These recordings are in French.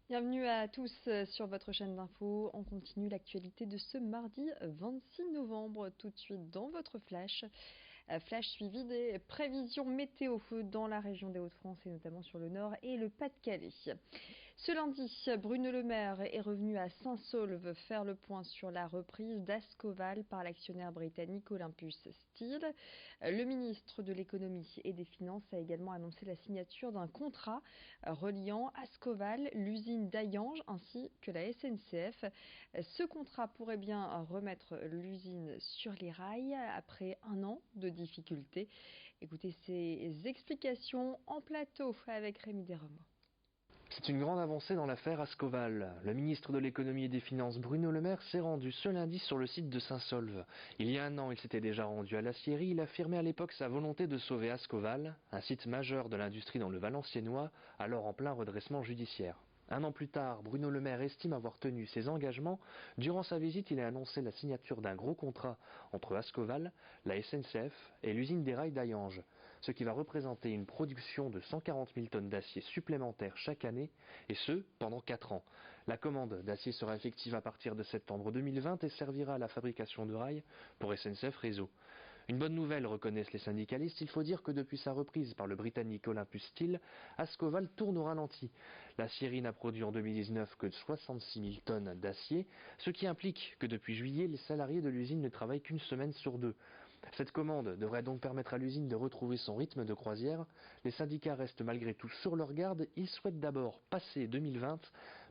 Bienvenue à tous sur votre chaîne d'infos. On continue l'actualité de ce mardi 26 novembre. Tout de suite dans votre flash. Flash suivi des prévisions météo dans la région des Hauts-de-France et notamment sur le Nord et le Pas-de-Calais. Ce lundi, Bruno Le Maire est revenu à Saint-Saulve faire le point sur la reprise d'Ascoval par l'actionnaire britannique Olympus Steel. Le ministre de l'économie et des finances a également annoncé la signature d'un contrat reliant Ascoval, l'usine d'Hayange ainsi que la SNCF. Ce contrat pourrait bien remettre l'usine sur les rails après un an de difficultés. Écoutez ces explications en plateau avec Rémi Desremaux. C'est une grande avancée dans l'affaire Ascoval. Le ministre de l'économie et des finances Bruno Le Maire s'est rendu ce lundi sur le site de Saint-Saulve. Il y a un an, il s'était déjà rendu à l'Aciérie. Il affirmait à l'époque sa volonté de sauver Ascoval, un site majeur de l'industrie dans le Valenciennois, alors en plein redressement judiciaire. Un an plus tard, Bruno Le Maire estime avoir tenu ses engagements. Durant sa visite, il a annoncé la signature d'un gros contrat entre Ascoval, la SNCF et l'usine des rails d'Hayange, ce qui va représenter une production de 140 000 tonnes d'acier supplémentaires chaque année, et ce, pendant 4 ans. La commande d'acier sera effective à partir de septembre 2020 et servira à la fabrication de rails pour SNCF Réseau. Une bonne nouvelle, reconnaissent les syndicalistes, il faut dire que depuis sa reprise par le britannique Olympus Steel, Ascoval tourne au ralenti. L'Aciérie n'a produit en 2019 que 66 000 tonnes d'acier, ce qui implique que depuis juillet, les salariés de l'usine ne travaillent qu'une semaine sur 2. Cette commande devrait donc permettre à l'usine de retrouver son rythme de croisière. Les syndicats restent malgré tout sur leur garde. Ils souhaitent d'abord passer 2020,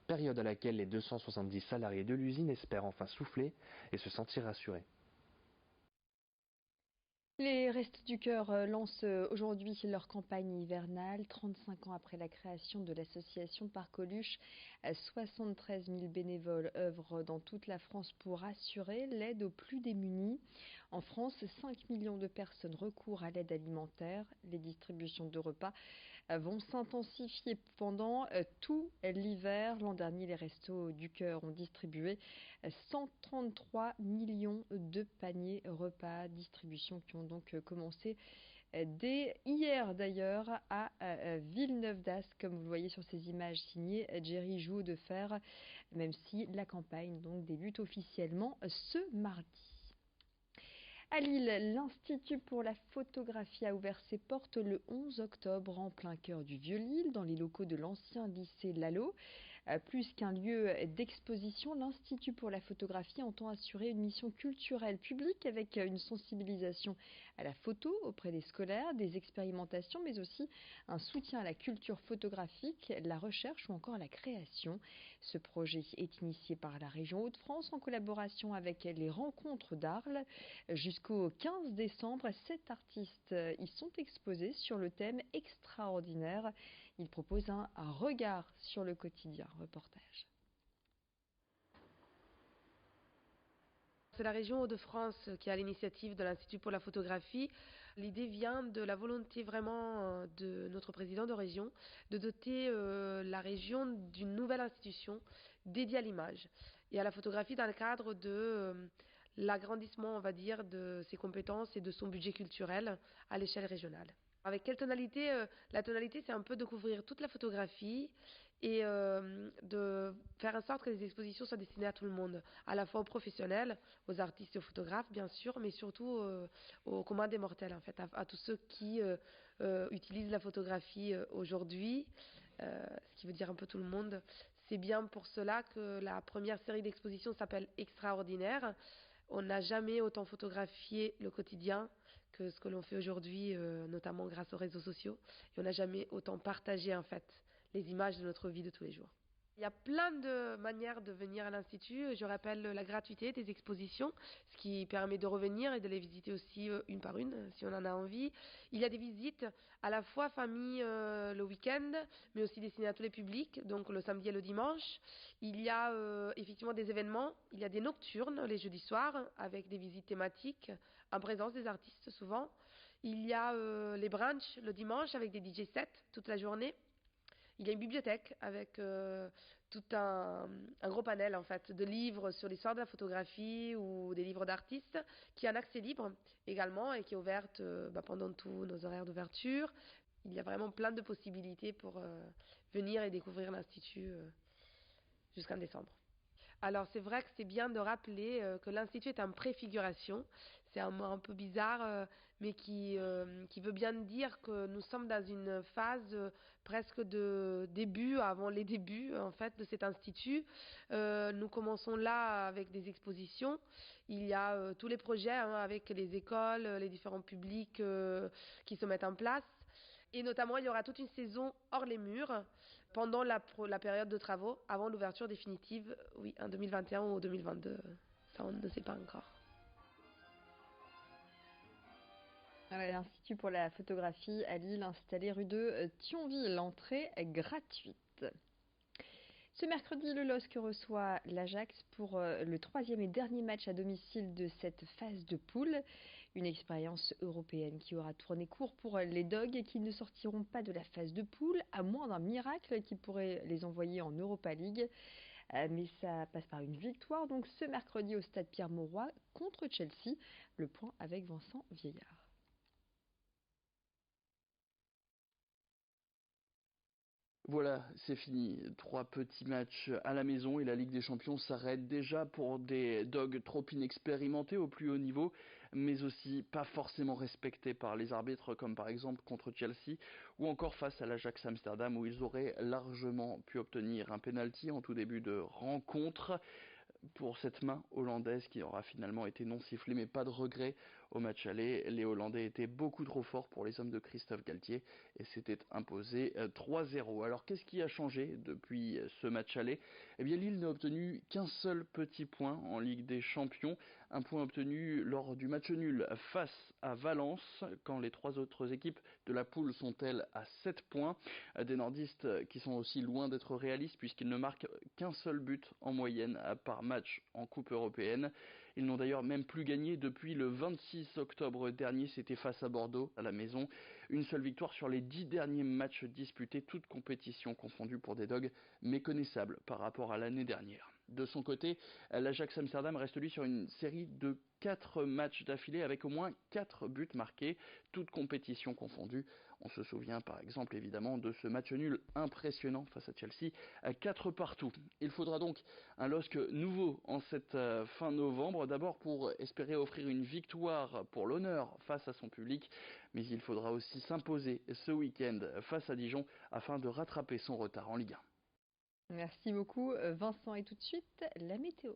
période à laquelle les 270 salariés de l'usine espèrent enfin souffler et se sentir rassurés. Les Restos du Cœur lancent aujourd'hui leur campagne hivernale. 35 ans après la création de l'association Parcoluche, 73 000 bénévoles œuvrent dans toute la France pour assurer l'aide aux plus démunis. En France, 5 millions de personnes recourent à l'aide alimentaire. Les distributions de repas vont s'intensifier pendant tout l'hiver. L'an dernier, les Restos du Cœur ont distribué 133 millions de paniers repas, distributions qui ont donc commencé dès hier d'ailleurs à Villeneuve-d'Ascq, comme vous le voyez sur ces images signées Jerry Jouot de Fer, même si la campagne donc débute officiellement ce mardi. À Lille, l'Institut pour la photographie a ouvert ses portes le 11 octobre en plein cœur du Vieux-Lille, dans les locaux de l'ancien lycée Lalo. Plus qu'un lieu d'exposition, l'Institut pour la photographie entend assurer une mission culturelle publique avec une sensibilisation à la photo auprès des scolaires, des expérimentations, mais aussi un soutien à la culture photographique, la recherche ou encore la création. Ce projet est initié par la région Hauts-de-France en collaboration avec les rencontres d'Arles. Jusqu'au 15 décembre, 7 artistes y sont exposés sur le thème extraordinaire. Ils proposent un regard sur le quotidien. Reportage. C'est la région Hauts-de-France qui a l'initiative de l'Institut pour la photographie. L'idée vient de la volonté vraiment de notre président de région de doter la région d'une nouvelle institution dédiée à l'image et à la photographie dans le cadre de l'agrandissement, on va dire, de ses compétences et de son budget culturel à l'échelle régionale. Avec quelle tonalité La tonalité, c'est un peu de couvrir toute la photographie et de faire en sorte que les expositions soient destinées à tout le monde, à la fois aux professionnels, aux artistes et aux photographes, bien sûr, mais surtout aux communs des mortels, en fait, à tous ceux qui utilisent la photographie aujourd'hui, ce qui veut dire un peu tout le monde. C'est bien pour cela que la première série d'expositions s'appelle Extraordinaire. On n'a jamais autant photographié le quotidien que ce que l'on fait aujourd'hui, notamment grâce aux réseaux sociaux. Et on n'a jamais autant partagé, en fait, les images de notre vie de tous les jours. Il y a plein de manières de venir à l'Institut. Je rappelle la gratuité des expositions, ce qui permet de revenir et de les visiter aussi une par une, si on en a envie. Il y a des visites à la fois famille le week-end, mais aussi destinées à tous les publics, donc le samedi et le dimanche. Il y a effectivement des événements. Il y a des nocturnes les jeudis soirs, avec des visites thématiques, en présence des artistes souvent. Il y a les brunchs le dimanche, avec des DJ sets toute la journée. Il y a une bibliothèque avec tout un gros panel en fait de livres sur l'histoire de la photographie ou des livres d'artistes qui a un accès libre également et qui est ouverte pendant tous nos horaires d'ouverture. Il y a vraiment plein de possibilités pour venir et découvrir l'Institut jusqu'en décembre. Alors c'est vrai que c'est bien de rappeler que l'Institut est en préfiguration. C'est un mot un peu bizarre, mais qui veut bien dire que nous sommes dans une phase presque de début, avant les débuts en fait de cet institut. Nous commençons là avec des expositions. Il y a tous les projets avec les écoles, les différents publics qui se mettent en place. Et notamment, il y aura toute une saison hors les murs pendant la période de travaux, avant l'ouverture définitive, oui, en 2021 ou 2022. Ça, on ne sait pas encore. L'Institut pour la photographie à Lille, installé rue de Thionville. L'entrée est gratuite. Ce mercredi, le LOSC reçoit l'Ajax pour le troisième et dernier match à domicile de cette phase de poule. Une expérience européenne qui aura tourné court pour les Dogs et qui ne sortiront pas de la phase de poule, à moins d'un miracle qui pourrait les envoyer en Europa League. Mais ça passe par une victoire, donc ce mercredi au stade Pierre-Mauroy contre Chelsea. Le point avec Vincent Vieillard. Voilà, c'est fini. 3 petits matchs à la maison et la Ligue des Champions s'arrête déjà pour des Dogs trop inexpérimentés au plus haut niveau, mais aussi pas forcément respectés par les arbitres, comme par exemple contre Chelsea, ou encore face à l'Ajax Amsterdam, où ils auraient largement pu obtenir un penalty en tout début de rencontre pour cette main hollandaise qui aura finalement été non sifflée, mais pas de regret au match aller. Les Hollandais étaient beaucoup trop forts pour les hommes de Christophe Galtier et s'étaient imposés 3-0. Alors qu'est-ce qui a changé depuis ce match aller? Eh bien Lille n'a obtenu qu'un seul petit point en Ligue des Champions, un point obtenu lors du match nul face à Valence, quand les 3 autres équipes de la poule sont elles à 7 points. Des nordistes qui sont aussi loin d'être réalistes puisqu'ils ne marquent qu'un seul but en moyenne par match en Coupe européenne. Ils n'ont d'ailleurs même plus gagné depuis le 26 octobre dernier, c'était face à Bordeaux à la maison. Une seule victoire sur les 10 derniers matchs disputés, toutes compétitions confondues pour des Dogs méconnaissables par rapport à l'année dernière. De son côté, l'Ajax Amsterdam reste lui sur une série de 4 matchs d'affilée avec au moins 4 buts marqués, toutes compétitions confondues. On se souvient par exemple évidemment de ce match nul impressionnant face à Chelsea, 4 partout. Il faudra donc un LOSC nouveau en cette fin novembre, d'abord pour espérer offrir une victoire pour l'honneur face à son public, mais il faudra aussi s'imposer ce week-end face à Dijon afin de rattraper son retard en Ligue 1. Merci beaucoup Vincent, et tout de suite la météo.